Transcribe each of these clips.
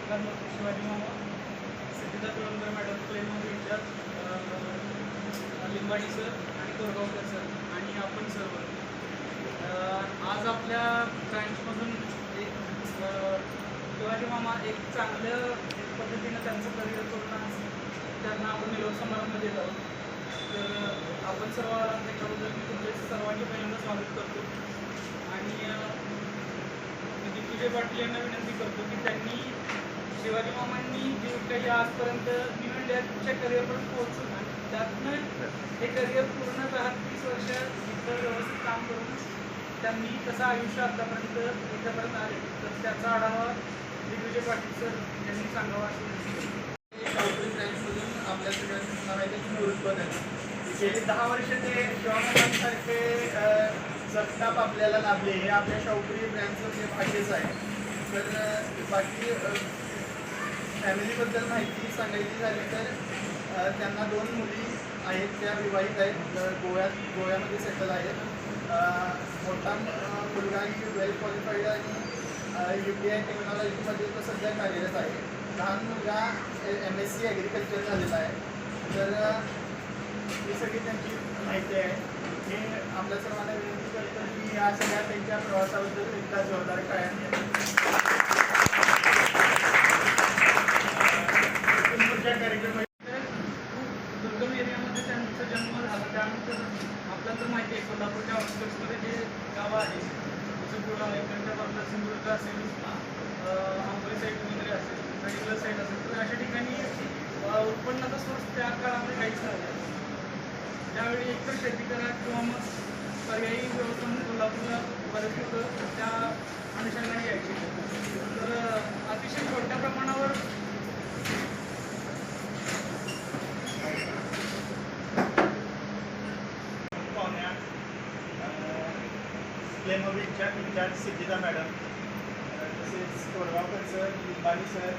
नमस्कार. शिवाजी मामा, सिद्धिदा पिळवणकर madam, claim in-charge लिंबाडी sir आणि कोरगावकर सर आणि आपण सर्व आज आपल्या ब्रँचमधून एक शिवाजी मामा एक चांगल्या पद्धतीनं त्यांचं करिअर करून आज त्यांना आपण निरोप समारंभ देत आहोत. तर आपण सर्व त्याच्याबद्दल मी तुमचे सर्वांचे पहिल्यांदा स्वागत करतो आणि मी दिग्विजय पाटील यांना विनंती करतो की त्यांनी शिवाजी मामांनी जे काही आजपर्यंत न्यू इंडियाच्या करिअरपर्यंत पोहोचून आणि त्यातनं हे करिअर पूर्णतः 30 वर्ष इथं व्यवस्थित काम करून त्यांनी कसं आयुष्य आतापर्यंत इथंपर्यंत आले तर त्याचा आढावा दिग्विजय पाटील सर यांनी सांगावा असं शाहूपुरी ब्रँचमधून आपल्या सगळ्यांना माहिती निवृत्त आहे. गेली 10 वर्ष ते शिवामासारखे जगताप आपल्याला लाभले हे आपल्या शाहूपुरी ब्रँचचं जे भाग्यच आहे. तर बाकी फॅमिलीबद्दल माहिती सांगायची झाली तर त्यांना 2 मुली आहेत, त्या विवाहित आहेत, गोव्यामध्ये सेटल आहेत. मोठा मुलगा ही वेल क्वालिफाईड आणि UTI टेक्नॉलॉजीमध्ये तो सध्या कार्यरत आहे. लहान मुलगा MSc ॲग्रिकल्चर झालेला आहे. तर ही सगळी त्यांची माहिती आहे. मी आपल्या सर्वांना विनंती करतो की या सगळ्या त्यांच्या प्रवासाबद्दल एकदा जोरदार कायम कार्यक्रम दुर्गम एरियामध्ये त्यांचा जन्म झाला. त्यानंतर आपल्याला तर माहिती आहे कोल्हापूरच्या आउटस्कट्समध्ये जे गाव आहे जसं कुळा आहे, कंठपाडा, सिंधुदुर्ग असेल, आंबोली साईड वगैरे असेल, मेडिकल साईड असेल, तर अशा ठिकाणी उत्पन्नाचा सोर्स त्या काळामध्ये काहीच नव्हता. त्यावेळी एकतर शेती करा किंवा मग पर्यायी व्यवस्था म्हणून कोल्हापूरला बरेच लोक त्या अनुषंगाने यायची. तर अतिशय छोट्या प्रमाणावर इन्चार्ज सिद्धिदा मॅडम, तसेच Korgaonkar sir, Limbadi sir,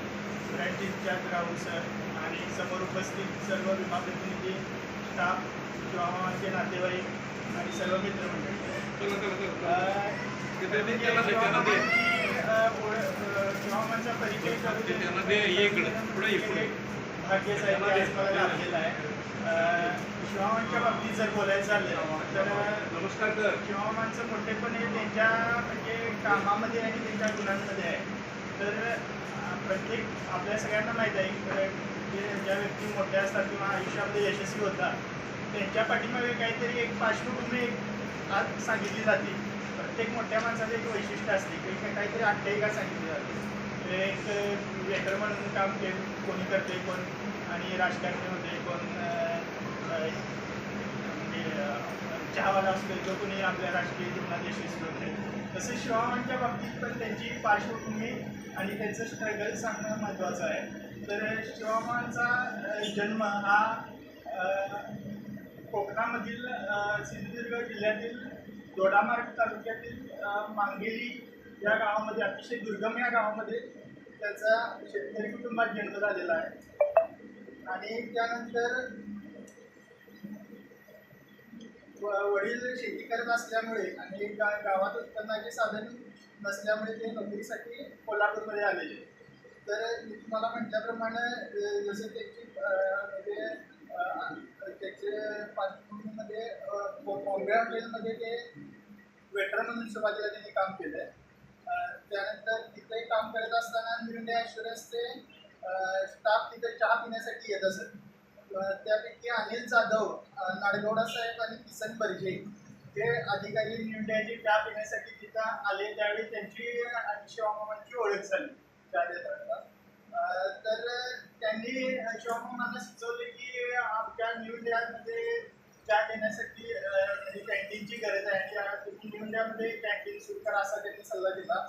branch incharge Rahul sir आणि समोर उपस्थित सर्व विमा प्रतिनिधी, स्टाफ, शिवामामांचे नातेवाईक आणि सर्व मित्रमंडळी. शिवामामांचा परिचय भाग्यसाहेब मला लाभलेला आहे. शिवामांच्या बाबतीत जर बोलायचं झालं तर नमस्कार तर शिवामांचं मोठेपण हे त्यांच्या म्हणजे कामामध्ये आणि त्यांच्या गुणांमध्ये आहे. तर प्रत्येक आपल्या सगळ्यांना माहीत आहे की ज्या व्यक्ती मोठ्या असतात किंवा आयुष्यामध्ये यशस्वी होतात त्यांच्या पाठीमागे काहीतरी एक पार्श्वभूमी आज सांगितली जाते. प्रत्येक मोठ्या माणसाचं एक वैशिष्ट्य असते की काहीतरी आख्यायिका सांगितली जाते. एक वेटर म्हणून काम कोणी करते, कोण आणि राजकारणी होते, कोण म्हणजे चहावाला असतो जो कोणी आपल्या राजकीय जीवनात यशस्वी होते. तसेच शिवामांच्या बाबतीत पण त्यांची पार्श्वभूमी आणि त्यांचं स्ट्रगल सांगणं महत्त्वाचं आहे. तर शिवामांचा जन्म हा कोकणामधील सिंधुदुर्ग जिल्ह्यातील दोडामार्ग तालुक्यातील मांगेली या गावामध्ये, अतिशय दुर्गम या गावामध्ये त्याचा शेतकरी कुटुंबात जन्म झालेला आहे. आणि त्यानंतर वडील शेती करत असल्यामुळे आणि गावात उत्पन्नाचे साधन नसल्यामुळे ते नोकरीसाठी कोल्हापूरमध्ये आलेले. तर मी तुम्हाला म्हटल्याप्रमाणे जसं त्यांची म्हणजे त्याचे पार्श्वभूमीमध्ये बॉम्बे हॉटेलमध्ये ते वेटर म्हणून सुरुवातीला त्यांनी काम केलं आहे. त्यानंतर तिथे काम करत असताना न्यू इंडिया ॲश्युरन्सचे स्टाफ तिथे चहा पिण्यासाठी येत असत. त्यापैकी अनिल जाधव, नाडगौडा साहेब आणि किसन बर्जे हे अधिकारी न्यू इंडियाचे चहा पिण्यासाठी तिथं आले. त्यावेळी त्यांची आणि शिवामामांची ओळख झाली चहा देताना. तर त्यांनी शिवामामांना सुचवले की आमच्या न्यू इंडियामध्ये चहा देण्यासाठी म्हणजे कॅन्टीनची गरज आहे आणि तुम्ही न्यू इंडियामध्ये कॅन्टीन सुरू करा असा त्यांनी सल्ला दिला.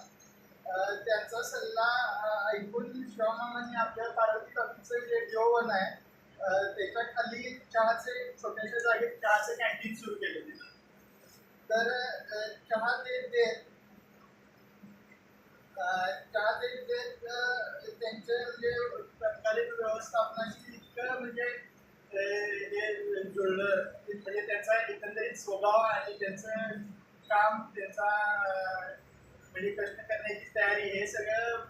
त्यांचा सल्ला ऐकून शिवामामांनी आपल्या पार्वती टॉकीजचं जे DO1 आहे त्याच्या खाली चहाचे छोट्याशा जागेत चहाचे कॅन्टीन सुरू केले. तर चहा देत त्यांचं म्हणजे तत्कालीन व्यवस्थापनाशी इतकं म्हणजे हे जुळलं म्हणजे त्यांचा एकंदरीत स्वभाव आणि त्यांचं काम, त्यांचा म्हणजे कष्ट करण्याची तयारी हे सगळं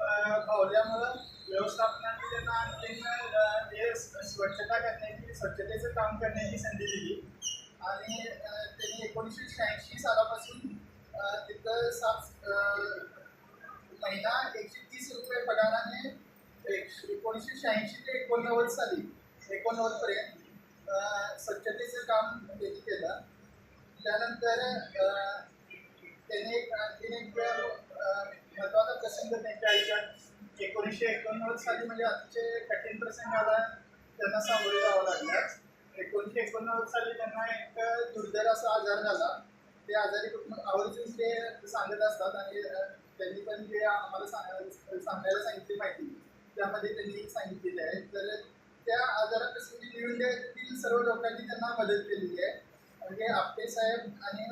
भावल्यामुळं व्यवस्थापनाने त्यांना आणखीन हे स्वच्छतेचं काम करण्याची संधी दिली आणि त्यांनी 1986 सालापासून तिथं महिना 130 रुपये पगाराने 1986 ते 89 साली 89 पर्यंत स्वच्छतेचं काम त्यांनी केलं. त्यानंतर त्यांनी आणखीन एक महत्त्वाचा प्रसंग त्यांच्या आयुष्यात 1989 साली म्हणजे अतिशय कठीण प्रसंगाला त्यांना सामोरे जावं लागलं. 1989 साली त्यांना एक दुर्धर असा आजार झाला. ते आजारी आवर्जून ते सांगत असतात आणि त्यांनी पण जे आम्हाला सांगायला सांगितली माहिती त्यामध्ये त्यांनी सांगितलेली आहे. तर त्या आजारापासून निवडण्यातील सर्व लोकांनी त्यांना मदत केलेली आहे. म्हणजे आपटे साहेब आणि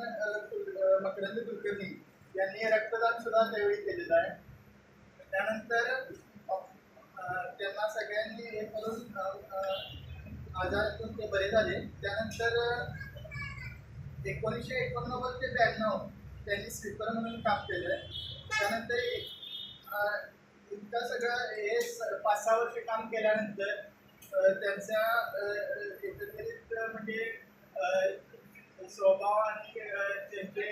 मकरंद कुलकर्णी यांनी रक्तदान सुद्धा त्यावेळी केलेलं आहे. त्यानंतर त्यांना सगळ्यांनी हे करून आजारातून ते बरे झाले. त्यानंतर 1989 ते 92 त्यांनी स्वीपर म्हणून काम केलं आहे. त्यानंतर इतकं सगळं हे 5-6 वर्ष काम केल्यानंतर त्यांच्या एकंदरीत म्हणजे स्वभाव आणि त्यांचे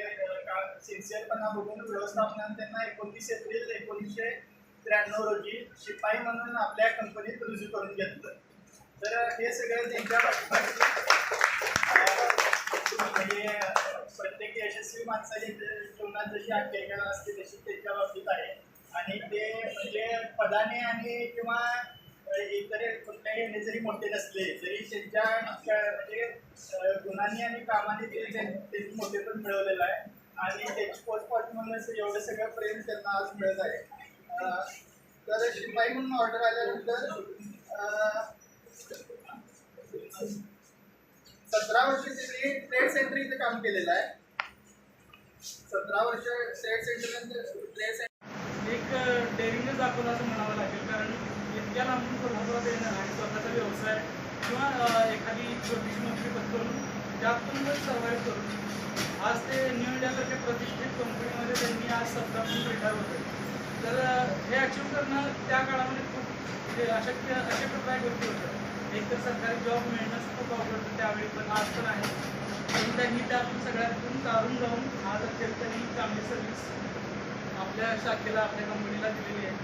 सिन्सिअरपणा बघून व्यवस्थापनाने त्यांना 29 एप्रिल 1993 रोजी शिपाई म्हणून आपल्या कंपनीत रुजू करून घेतलं. तर हे सगळं त्यांच्या म्हणजे प्रत्येक यशस्वी माणसाची जीवनात जशी आख्यायिका असते तशी त्यांच्या बाबतीत आहे. आणि ते म्हणजे पदाने आणि किंवा इतर कुठल्याही याने जरी मोठे नसले तरी त्यांच्या म्हणजे गुणांनी आणि कामाने त्यांनी मोठेपण मिळवलेलं आहे. आणि त्यांची पोस्ट म्हणून एवढं सगळं प्रेम त्यांना आज मिळत आहे. तर शिपाई म्हणून ऑर्डर आल्यानंतर 17 वर्ष त्यांनी ट्रेड सेंटर इथे काम केलेलं आहे. 17 वर्ष ट्रेड सेंटर एक डेअरिंगच दाखवलं असं म्हणावं लागेल. कारण इतक्या लांबून कोल्हापुरात येणं आणि स्वतःचा व्यवसाय किंवा एखादी छोटीशी नोकरी पत्करून त्यातूनच सर्वाईव्ह करून आज ते न्यू इंडियासारख्या प्रतिष्ठित कंपनीमध्ये त्यांनी आज 17 रिटायर होते. तर हे अचीव्ह करणं त्या काळामध्ये खूप अशा प्रकारे गोष्टी होत्या. एक तर सरकारी जॉब मिळणंच खूप अवघड होतं त्यावेळी, पण आज पण आहे. पण त्यांनी त्यातून सगळ्यातून तारून जाऊन आज अखेर त्यांनी चांगली सर्व्हिस आपल्या शाखेला आपल्या कंपनीला दिलेली आहे.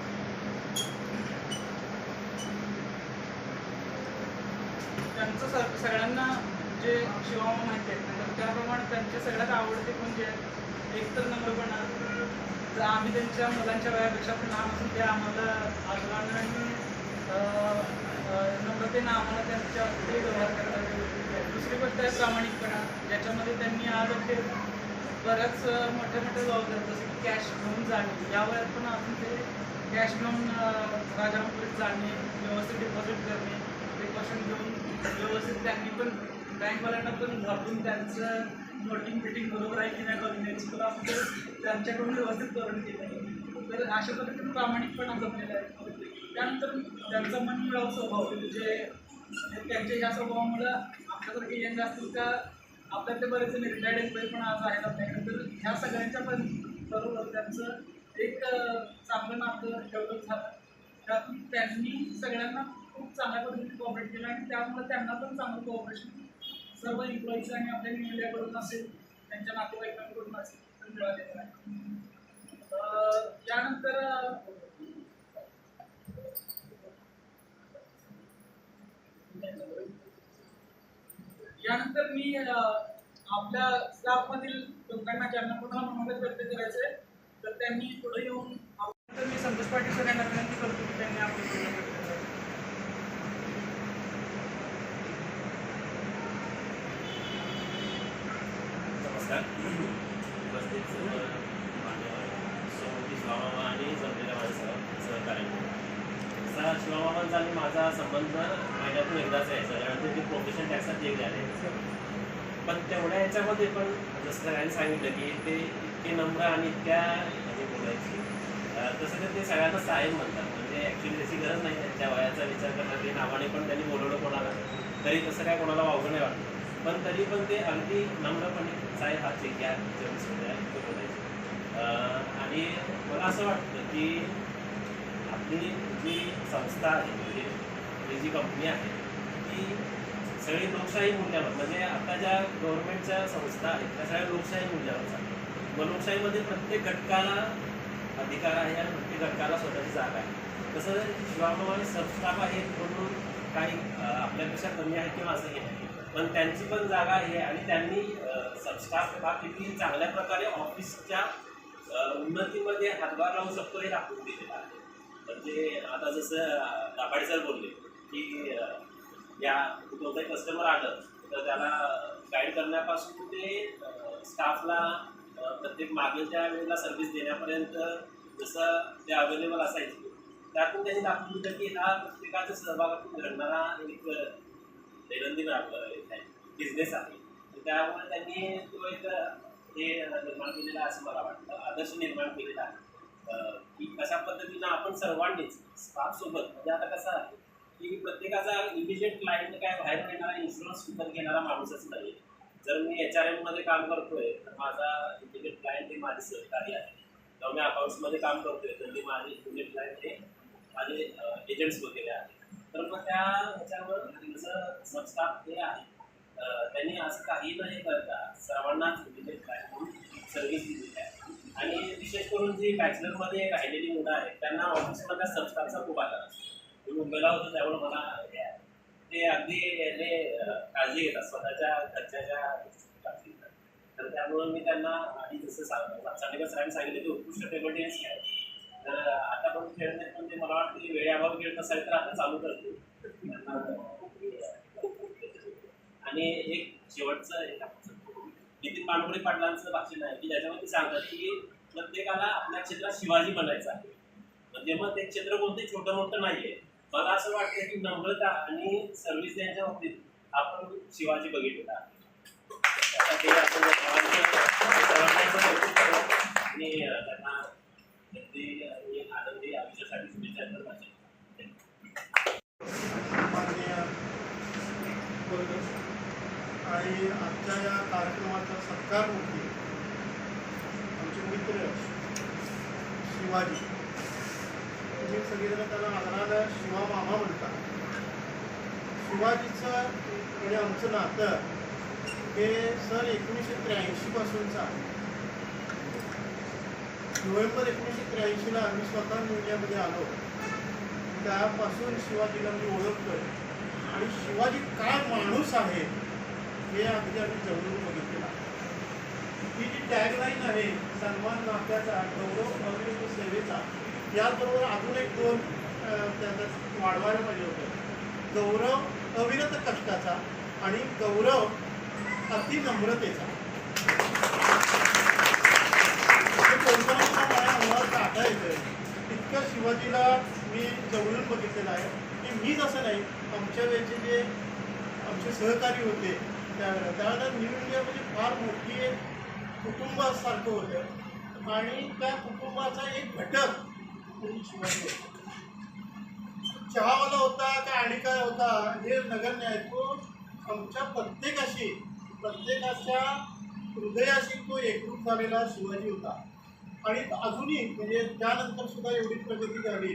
त्यांचं सगळ्यांना जे शिवामा माहिती आहे तर त्याप्रमाणे त्यांचे सगळ्यात आवडते म्हणजे एक तर नम्रपणा. आम्ही त्यांच्या मुलांच्या वयापेक्षा पण लहान असून ते आम्हाला आदराने आणि नम्रतेनं आम्हाला त्यांच्या ते व्यवहार करतात. दुसरी गोष्ट आहे प्रामाणिकपणा, ज्याच्यामध्ये त्यांनी आज ते बऱ्याच मोठ्या जबाबदाऱ्या जसं की कॅश घेऊन जाणे, या वयात पण अजून ते कॅश घेऊन राजामुळे जाणे, व्यवस्थित डिपॉझिट करणे, प्रिकॉशन घेऊन व्यवस्थित त्यांनी पण बँकवाल्यांना पण घाबरून त्यांचं नोटिंग फिटिंग बरोबर आहे की नाही करून द्यायची तुला त्यांच्याकडून व्यवस्थित करून केलं. तर अशा पद्धतीने प्रामाणिकपणा जपलेला आहे. त्यानंतर त्यांचा मनमिळावू स्वभाव म्हणजे त्यांच्या या स्वभावामुळं आपल्यासारखे यंग असतील का आपल्यातले बरेच रिटायर्ड एम्प्लॉई पण आज आहेत आपल्याकडे. तर ह्या सगळ्यांच्या पण बरोबर त्यांचं एक चांगलं नातं डेव्हलप झालं. त्यातून त्यांनी सगळ्यांना खूप चांगल्या पद्धतीने कोऑपरेट केलं आणि त्यामुळे त्यांना पण चांगलं कोऑपरेशन सर्व एम्प्लॉईज आणि आपल्या न्यूजकडून असेल त्यांच्या नातेवाईकांकडून असेल तर मिळालेलं आहे. त्यानंतर मी आपल्या स्टाफमधील लोकांना ज्यांना पुन्हा मनोगत व्यक्त करायचं आहे तर त्यांनी पुढे येऊन तर मी संतोष पाटील सर यांना विनंती करतो की त्यांनी आपलं मनोगत व्यक्त करायचं. नमस्कार. उपस्थित मान्यवर शिवामामा आणि जमलेल्या माणसं सहकार्य शिवामामांचा आणि माझा संबंध महिन्यातून एकदाच यायचा, त्यानंतर ते प्रोफेशन टॅक्सात जे झाले. पण तेवढ्या ह्याच्यामध्ये पण जसं सगळ्यांनी सांगितलं की ते इतके नम्र आणि इतक्या म्हणजे बोलायची तसं ते सगळ्यांना साहेब म्हणतात. म्हणजे ॲक्च्युली त्याची गरज नाही त्यांच्या वयाचा विचार करतात. ते नावाने पण त्यांनी बोलवलं कोणाला तरी तसं काय कोणाला वावगं नाही वाटतं. पण तरी पण ते अगदी नम्रपणे साहेब हात चेक घ्या बोलायचे. आणि मला असं वाटतं की ही जी संस्था आहे म्हणजे ही जी कंपनी आहे ती सगळी लोकशाही मूल्यावर म्हणजे आता ज्या गव्हर्नमेंटच्या संस्था आहेत त्या सगळ्या लोकशाही मूल्यावर चालतात. मग लोकशाहीमध्ये प्रत्येक घटकाला अधिकार आहे आणि प्रत्येक घटकाला स्वतःची जागा आहे. तसं शिवामामाने सबस्टाफ आहेत म्हणून काही आपल्यापेक्षा कमी आहे किंवा असं हे नाही, पण त्यांची पण जागा आहे आणि त्यांनी सबस्टाफ हा किती चांगल्या प्रकारे ऑफिसच्या उन्नतीमध्ये हातभार लावू शकतो हे दाखवून दिलेलं आहे. म्हणजे आता जसं दाभाडे सर बोलले की या कोणताही कस्टमर आलं तर त्याला गाईड करण्यापासून ते स्टाफला प्रत्येक मागेल त्या वेळेला सर्व्हिस देण्यापर्यंत जसं ते अवेलेबल असायचे त्यातून त्यांनी दाखवून दिलं की हा प्रत्येकाच्या सहभागातून घडणारा एक दैनंदिन बिझनेस आहे. त्यामुळे त्यांनी तो एक हे निर्माण केलेला आहे असं मला वाटतं, आदर्श निर्माण केलेला आहे की कशा पद्धतीनं आपण सर्वांनीच स्टाफसोबत म्हणजे आता कसं आहे की प्रत्येकाचा इमिजिएट क्लायंट काय बाहेर येणारा इन्शुरन्स विकत घेणारा माणूसच नाही. जर मी HRM मध्ये काम करतोय तर माझा इमिजिएट क्लायंट हे माझे सहकारी आहे, किंवा मी अकाउंट्समध्ये काम करतोय तर मी माझे इमिजिएट क्लायंट हे माझे एजंट्स वगैरे आहेत. तर मग त्या ह्याच्यावर जसं सबस्टाफ हे आहे त्यांनी असं काही नाही करता सर्वांनाच इमिजिएट क्लायंट म्हणून सर्व्हिस दिलेली आहे. आणि विशेष करून जी बॅचलरमध्ये राहिलेली मुलं आहेत त्यांना ऑफिसमधल्या सबस्टाफचा खूप आधार असतो. मी मुंबईला होतो त्यामुळे मला ते अगदी याने काळजी घेतात स्वतःच्या घरच्याच्या बाबतीत. तर त्यामुळं मी त्यांना आधी जसं चांगल्या सरांनी सांगितलं की उत्कृष्ट टेबल टेनिस खेळ तर आता पण खेळ नाही, पण ते मला वाटतं की वेळेअभावी खेळ नसावे तर आता चालू करते. आणि एक शेवटचं नितीन पानपुरे पाटलांचं भाषण आहे की ज्याच्यामध्ये सांगतात की प्रत्येकाला आपल्या क्षेत्रात शिवाजी बनायचं आहे. म्हणजे मग ते क्षेत्र कोणते छोटं मोठं नाहीये. मला असं वाटतं की नम्रता आणि सर्व्हिस द्यायच्या बाबतीत आपण शिवाजी बघितलेला आहे. त्यासाठी आपण सर्वांचं कौतुक करू आणि त्यांना अगदी आनंदी आयुष्यासाठी शुभेच्छा करत आणि आजच्या या कार्यक्रमाचा सत्कार होते आमचे मित्र शिवाजी. तुम्ही सगळेजण त्याला आदरानं शिवा मामा म्हणतात. शिवाजीचं म्हणजे आमचं नातं हे सन 1983 पासूनचं आहे. नोव्हेंबर 1983ला आम्ही स्वतः मीडियामध्ये आलो. त्यापासून शिवाजीला मी ओळखतोय आणि शिवाजी काय माणूस आहे हे अगदी आम्ही जवळून बघितलेलं आहे. ही जी टॅगलाईन आहे सन्मान नात्याचा गौरव अविरत सेवेचा, याचबरोबर अजून एक दोन त्याच्यात वाढवायला पाहिजे होतं. गौरव अविरत कष्टाचा आणि गौरव अति नम्रतेचा. माझ्या अंगावर टाका येतं इतकं शिवाजीला मी जवळून बघितलेलं आहे की मी जसं नाही आमच्या वेळचे जे आमचे सहकारी होते त्यावेळेला न्यू इंडिया म्हणजे फार मोठी एक कुटुंबासारखं होतं आणि त्या कुटुंबाचा एक घटक म्हणजे शिवाजी होता. चहावाला होता का आणि काय होता हे नगर न्याय तो आमच्या प्रत्येकाच्या हृदयाशी तो एकरूप झालेला शिवाजी होता. आणि अजूनही म्हणजे त्यानंतर सुद्धा एवढी प्रगती झाली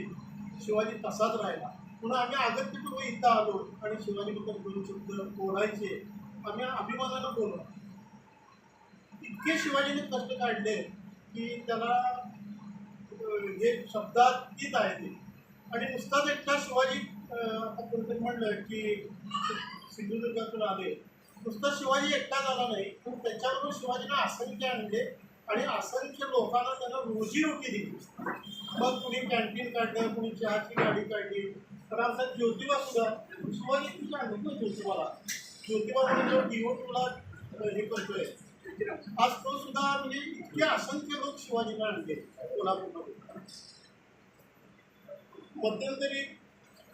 शिवाजी तसाच राहिला. पुन्हा आम्ही अगत्यपूर्व इथं आलो आणि शिवाजीबद्दल दोन शब्द बोलायचे आम्ही अभिमानानं बोललो. इतके शिवाजीने कष्ट काढले की त्याला हे शब्दात तीत आहे ते. आणि नुसताच एकटा शिवाजी आता कोणतरी म्हणलं की सिंधुदुर्गातून आले नुसता शिवाजी एकटा झाला नाही पण त्याच्याबरोबर शिवाजीने असंख्य आणले आणि असंख्य लोकांना त्यांना रोजीरोटी दिली. मग कुणी कॅन्टीन काढलं, कुणी चहाची गाडी काढली. तर आमचा ज्योतिबा सुद्धा शिवाजी तुझ्या आणतो ज्योतिबा म्हणजे जो DO2ला हे करतोय आज तो सुद्धा म्हणजे इतके असंख्य लोक शिवाजीला आणले कोल्हापूरमध्ये. मध्यंतरी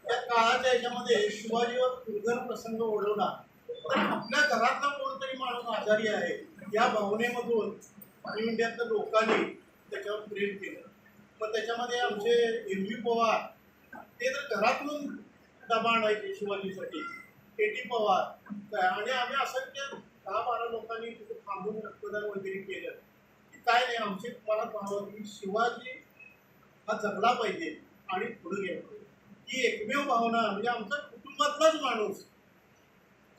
त्या काळाच्या याच्यामध्ये शिवाजीवर दुर्धर प्रसंग ओढवला तर आपल्या घरातला कोणतरी माणूस आजारी आहे या भावनेमधून न्यू इंडियातल्या लोकांनी त्याच्यावर प्रेम केलं. मग त्याच्यामध्ये आमचे MV पवार ते तर घरातून डबा आणायचे शिवाजीसाठी. KT पवार आणि आम्ही असंख्य 10-12 लोकांनी तिथे थांबून रक्तदान वगैरे केलं की काय नाही आमचे मनात भावना की शिवाजी हा जगला पाहिजे आणि पुढे गेलो. ही एकमेव भावना म्हणजे आमचा कुटुंबातलाच माणूस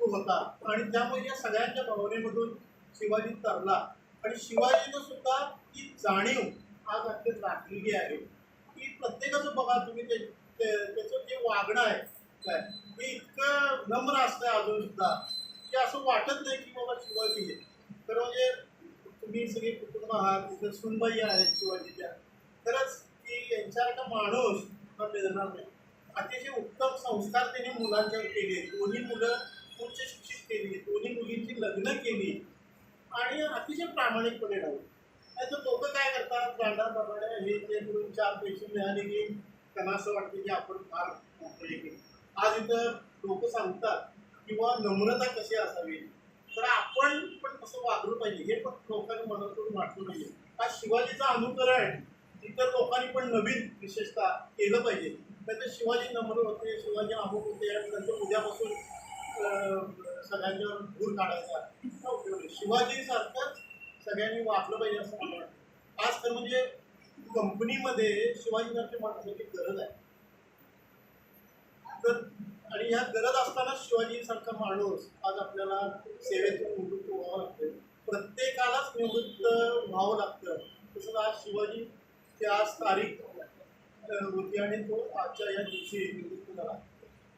तो होता आणि त्यामुळे या सगळ्यांच्या भावनेमधून शिवाजी तरला आणि शिवाजीनं सुद्धा ती जाणीव आज अखेर राखलेली आहे की प्रत्येकाचं बघा तुम्ही त्याचं जे वागणं आहे काय हे इतकं नम्र असतं अजून सुद्धा की असं वाटत नाही की बाबा शिवाजी आहे. तर म्हणजे तुम्ही सगळे कुटुंब आहात तिथे सुनबाई आहेत शिवाजीच्या, खरंच की यांच्यासारखा माणूस हा मिळणार नाही. अतिशय उत्तम संस्कार त्यांनी मुलांच्यावर केले, दोन्ही मुलं उच्च शिक्षित केली, दोन्ही मुलींची लग्न केली आणि अतिशय प्रामाणिकपणे राहिली. नाही तर लोक काय करतात गांडा बाबाड्या हे ते म्हणून 4 पैसे मिळाले की त्यांना असं वाटतं की आपण फार मोकळे केले. आज इथं लोक सांगतात किंवा नम्रता कशी असावी, तर आपण पण कसं वागलं पाहिजे हे पण लोकांनी मनातून वाटलं पाहिजे. आज शिवाजीचं अनुकरण इतर लोकांनी पण नवीन विशेषतः केलं पाहिजे. नाहीतर शिवाजी नम्र होते, शिवाजी अमुक होते आणि नंतर उद्यापासून सगळ्यांच्यावर धूर काढायचा उपयोग नाही. शिवाजीसारखं सगळ्यांनी वागलं पाहिजे असं मला वाटतं. आज तर म्हणजे कंपनीमध्ये शिवाजीसारख्या माणसाची गरज आहे. तर आणि ह्या गरज असताना शिवाजीसारखा माणूस आज आपल्याला सेवेतून निवृत्त व्हावं लागतं, प्रत्येकालाच निवृत्त व्हावं लागतं. तसंच आज शिवाजी ती आज तारीख होती आणि तो आजच्या या दिवशी निवृत्त झाला.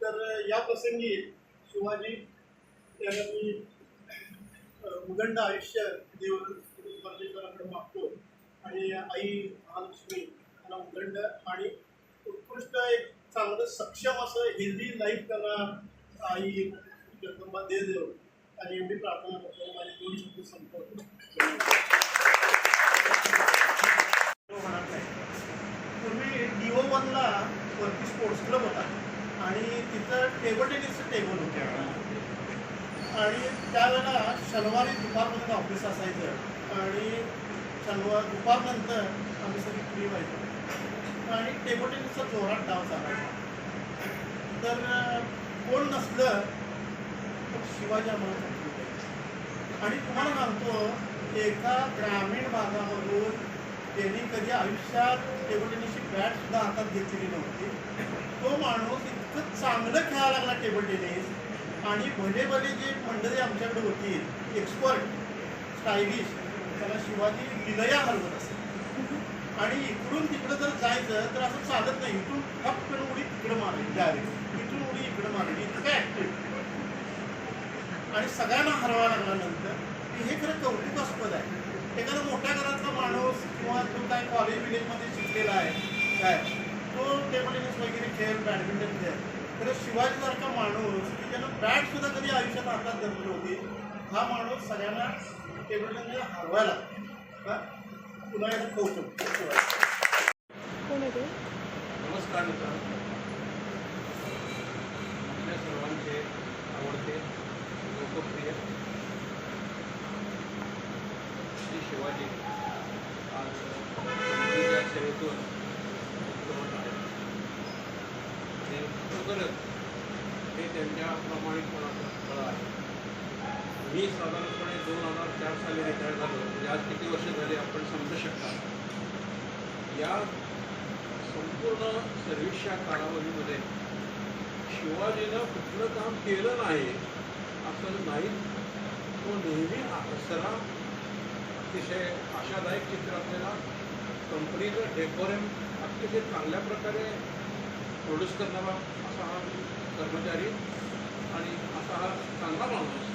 तर या प्रसंगी शिवाजी त्याला मी उदंड आयुष्य देव परमेश्वराकडे मागतो आणि आई महालक्ष्मी त्यांना उदंड आणि उत्कृष्ट एक चांगलं सक्षम असं हेल्दी लाईफ त्यांना आई जगदंबा देव आणि एवढी प्रार्थना करतो. माझे 2 शब्द संपवतो. पूर्वी DO1ला वरती स्पोर्ट्स क्लब होता आणि तिथं टेबल टेनिसचं टेबल होते आणि त्यावेळेला शनिवारी दुपारपर्यंत ऑफिस असायचं आणि दुपारनंतर आम्ही सगळी फ्री व्हायचो आणि टेबल टेनिसचा जोरात डाव चालायचा. तर कोण नसलं तर शिवाजी आम्हाला सांगतो आणि तुम्हाला सांगतो एका ग्रामीण भागामधून त्यांनी कधी आयुष्यात टेबल टेनिसची बॅटसुद्धा हातात घेतलेली नव्हती. तो माणूस इतकं चांगलं खेळायला लागला टेबल टेनिस आणि भले भले जे मंडळी आमच्याकडे होती एक्सपर्ट स्टायलिश त्याला शिवाजी विलया हलवत असे आणि इकडून तिकडं जर जायचं तर असं चालत नाही. इथून फक्त उडी तिकडं मारायची डायरेक्ट, इथून उडी इकडं मारायची, इतकं ॲक्टिव्ह आणि सगळ्यांना हरवायला लागल्यानंतर हे खरं कौतुकास्पद आहे. एखादा मोठ्या घरातला माणूस किंवा जो काय कॉलेज विलेजमध्ये शिकलेला आहे काय तो टेबल टेनिस वगैरे खेळ, बॅडमिंटन खेळ, तर शिवाजीसारखा माणूस की ज्यानं बॅटसुद्धा कधी आयुष्यात हातात धरली होती हा माणूस सगळ्यांना टेबल टेनिस हरवायला का पुन्हा एकदा कौतुक. नमस्कार मित्रांनो, आपल्या सर्वांचे आवडते लोकप्रिय श्री शिवाजी आज कंपनीच्या सेवेतून मुक्त आहेत आणि खरोखरच हे त्यांच्या प्रामाणिकपणाचं फळ आहे. मी साधारणपणे 2004 साली रिटायर झालो, म्हणजे आज किती वर्ष झाली आपण समजू शकता. या संपूर्ण सर्व्हिसच्या कालावधीमध्ये शिवाजीनं कुठलं काम केलं नाही असं नाही. तो नेहमी सरा अतिशय आशादायक चित्र आपल्याला कंपनीचं डेकोरेम अतिशय चांगल्या प्रकारे प्रोड्यूस करणारा असा हा कर्मचारी आणि असा हा चांगला माणूस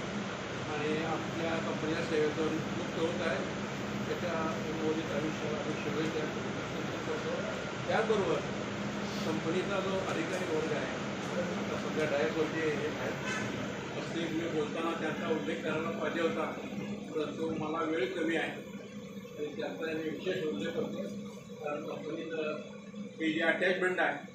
आणि आपल्या कंपनीच्या सेवेतून मुक्त होत आहे. त्याच्या अनुमोदित आयुष्याला आम्ही शुभेच्छा करतो. त्याचबरोबर कंपनीचा जो अधिकारी वर्ग आहे आता सध्या डायरेक्टवरचे हे आहेत असते मी बोलताना त्यांचा उल्लेख करायला पाहिजे होता, परंतु मला वेळ कमी आहे आणि त्याचा मी विशेष उल्लेख करतो. कारण कंपनीचं हे जे अटॅचमेंट आहे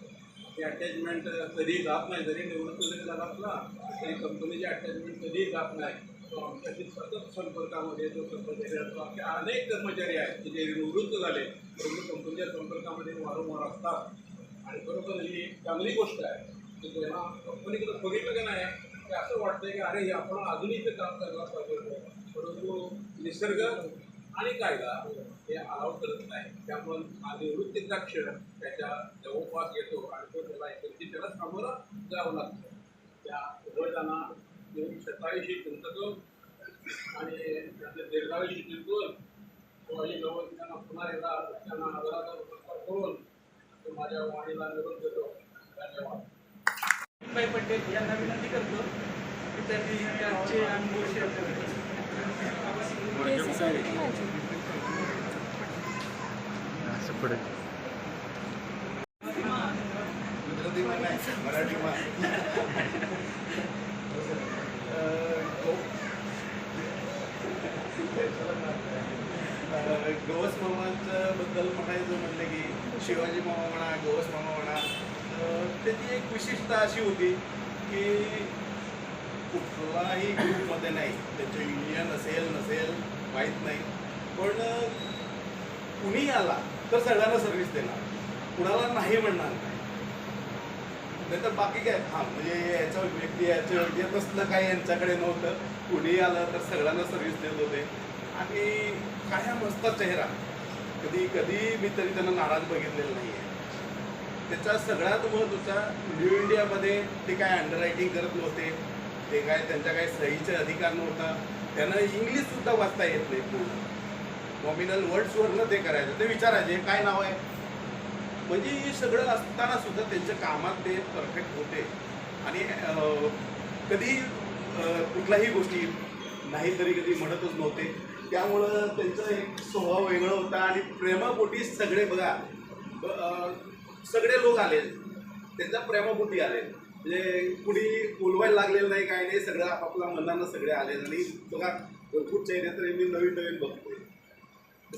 ते अटॅचमेंट कधी जात नाही. जरी निवृत्त जरी झाला असला तरी कंपनीचे अटॅचमेंट कधीही जात नाही. तो आमच्याशी सतत संपर्कामध्ये तो कर्मचारी असतो. आपले अनेक कर्मचारी आहेत की जे निवृत्त झाले परंतु कंपनीच्या संपर्कामध्ये वारंवार असतात आणि बरोबर ही एक चांगली गोष्ट आहे की जेव्हा कंपनीकडे बघितलं का नाही की असं वाटतं की अरे हे आपण अजूनही ते काम करायला पाहिजे. परंतु निसर्ग आणि कायदा हे अलाव करत नाही. त्यामुळे निवृत्तीचा क्षण त्याच्या जवळपास येतो आणि तो त्याला एकंदरीत त्याला सामोरं जावं लागतं. त्या उभयताना 27 चिंतकं आणि त्यातले 13 चिंतकं शिवाजी गवत त्यांना पुन्हा एकदा त्यांना आदराचा करून तो माझ्या वाणीला निरोप देतो. धन्यवाद. भाई पटेल यांना विनंती करतो की त्यांनी त्यांचे अनुभव शेअर करावे. मराठी गवस मामांच्या बद्दल म्हणायचं म्हणलं की शिवाजी मामा म्हणा, गवस मामा म्हणा, त्याची एक विशिष्टता अशी होती की कुठलाही ग्रुपमध्ये नाही, त्याचं युनियन असेल नसेल माहीत नाही, पण कुणी आला तर सगळ्यांना सर्व्हिस देणार, कुणाला नाही म्हणणार नाही. नाही तर बाकी काय म्हणजे याचं व्यक्ती तसलं काही यांच्याकडे नव्हतं. कुणी आलं तर सगळ्यांना सर्व्हिस देत होते आणि कायम असता चेहरा, कधी मी तरी त्यांना नाराज बघितलेलं नाही आहे. त्याचा सगळ्यात महत्त्वाचा न्यू इंडियामध्ये ते काय अंडररायटिंग करत नव्हते, ते काय त्यांच्या काही सहीचे अधिकार नव्हता, त्यांना इंग्लिशसुद्धा वाचता येत नाही पूर्ण. नॉमिनल वर्ड्सवरनं ते करायचं, ते विचारायचे काय नाव आहे, म्हणजे हे सगळं असताना सुद्धा त्यांच्या कामात ते परफेक्ट होते आणि कधी कुठल्याही गोष्टी नाही तरी कधी म्हणतच नव्हते. त्यामुळं त्यांचा एक स्वभाव वेगळा होता आणि प्रेमापोटी सगळे बघा सगळे लोक आले, त्यांच्या प्रेमापोटी आले, म्हणजे कुणी बोलवायला लागलेलं नाही, काय नाही, सगळं आपापल्या मनानं सगळे आले. आणि बघा भरपूर चेहरे तरी मी नवीन बघतोय,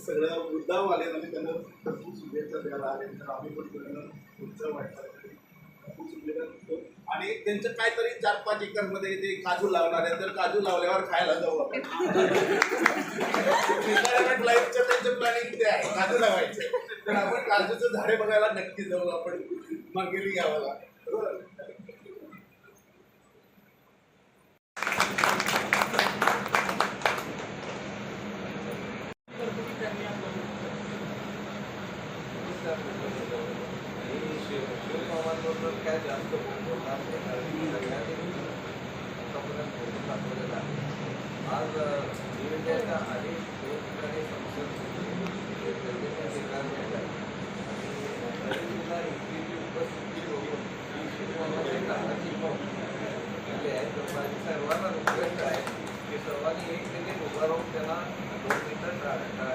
सगळं मुद्दाम आले आणि त्यांना भरपूर शुभेच्छा द्यायला आले. तर आम्ही पण त्यांना पुढचं वाटतं खूप शुभेच्छा देतो. आणि त्यांचं काहीतरी 4-5 एकरमध्ये ते काजू लावणार आहे, तर काजू लावल्यावर खायला जाऊ आपण. रिटायरमेंट लाईफचं त्यांचं प्लॅनिंग ते आहे, काजू लावायचे, तर आपण काजूचं झाडे बघायला नक्की जाऊ आपण मांगेली गावाला. बरोबर. शिवमामांबरोबर काय जास्त बोलणार नाही, कारण की सगळ्यांनी आतापर्यंत बोलून दाखवलेलं आहे. आज न्यू इंडियाच्या अनेक ठिकाणी संसद वेगवेगळ्या ठिकाणी आणि तरीसुद्धा इतकी उपस्थिती बघून ही शिवमामाची कामाची केली आहे. तर माझी सर्वांना रिक्वेस्ट आहे की सर्वांनी एक ठिकाणी उभा राहून त्यांना 2 मिनिटं टाळायला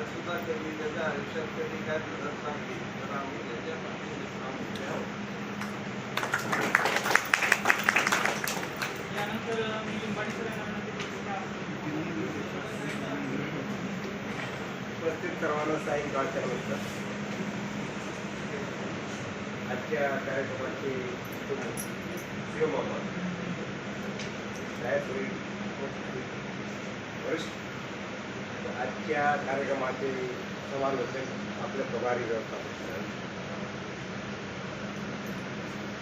सुद्धा त्यांनी त्याच्या आयुष्यात कधी काय मदत लागली तर आम्ही त्याच्या पाठीशी आहोत. यानंतर मी लिंबाडी सरांना विनंती करतो उपस्थित सर्वांना सायंकाळच्या नंतर आजच्या कार्यक्रमाचे शिवमामा साहेब वरिष्ठ आजच्या कार्यक्रमाचे समालोचक आपले प्रभारी व्यवस्थापक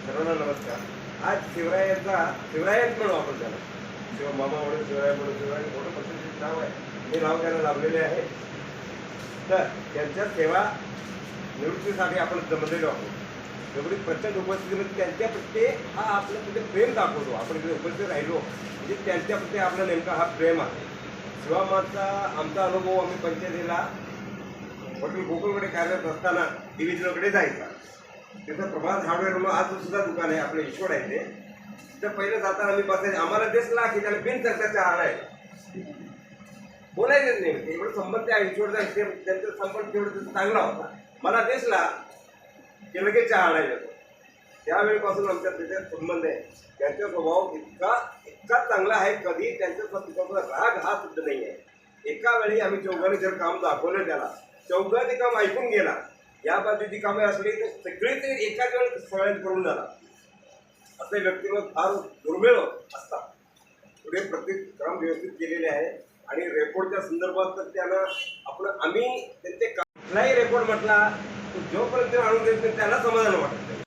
सर्वांना नमस्कार. आज शिवरायच म्हणू आपण त्याला, शिवमामा म्हणून शिवराय म्हणून शिवराय मोठं पद्धतीचं नाव आहे, हे नाव त्यांना लाभलेले आहे. तर त्यांच्या सेवा निवृत्तीसाठी आपण जमलेलो आहोत. एवढी प्रचंड उपस्थितीमध्ये त्यांच्या प्रत्ये हा आपल्या तिथे प्रेम दाखवतो. आपण इथे उपस्थित राहिलो म्हणजे त्यांच्या प्रत्ये आपला नेमका हा प्रेम आहे. शिवमामाचा आमचा अनुभव, आम्ही पंचायतीला हॉटेल गोकुळकडे कार्यरत असताना डिव्हिजनकडे जायचा. तिथं प्रभात हार्डवेअर म्हणून आज सुद्धा दुकान आहे, आपलं ईश्वर आहे ते. तिथं पहिलं जाताना आम्ही बसायचे, आम्हाला दिसला की त्याला बिन चर्चाचा हार आहे, बोलायचंच नाही. एवढं संबंध त्या ईश्वरचा त्यांचा संबंध तेवढं चांगला होता. मला दिसला की लगेच चहा आणायला येतो. त्यावेळीपासून आमच्या त्याच्यात संबंध आहे. त्यांचा स्वभाव इतका चांगला आहे, कधी त्यांचा राग हा सुद्धा नाही आहे. एका वेळी आम्ही चौघांनी जर काम दाखवलं त्याला, चौघा ते काम ऐकून गेला, या बाजूची कामे असली तर सगळे ते एकाच वेळेस सगळ्यांनी करून झाला. असे व्यक्तिमत्व फार दुर्मिळ असतात. पुढे प्रत्येक काम व्यवस्थित केलेले आहे आणि रेकॉर्डच्या संदर्भात तर त्यानं आम्ही त्यांचे कुठलाही रेकॉर्ड म्हटला तो जोपर्यंत आणून देत नाही त्याला समाधान वाटत नाही.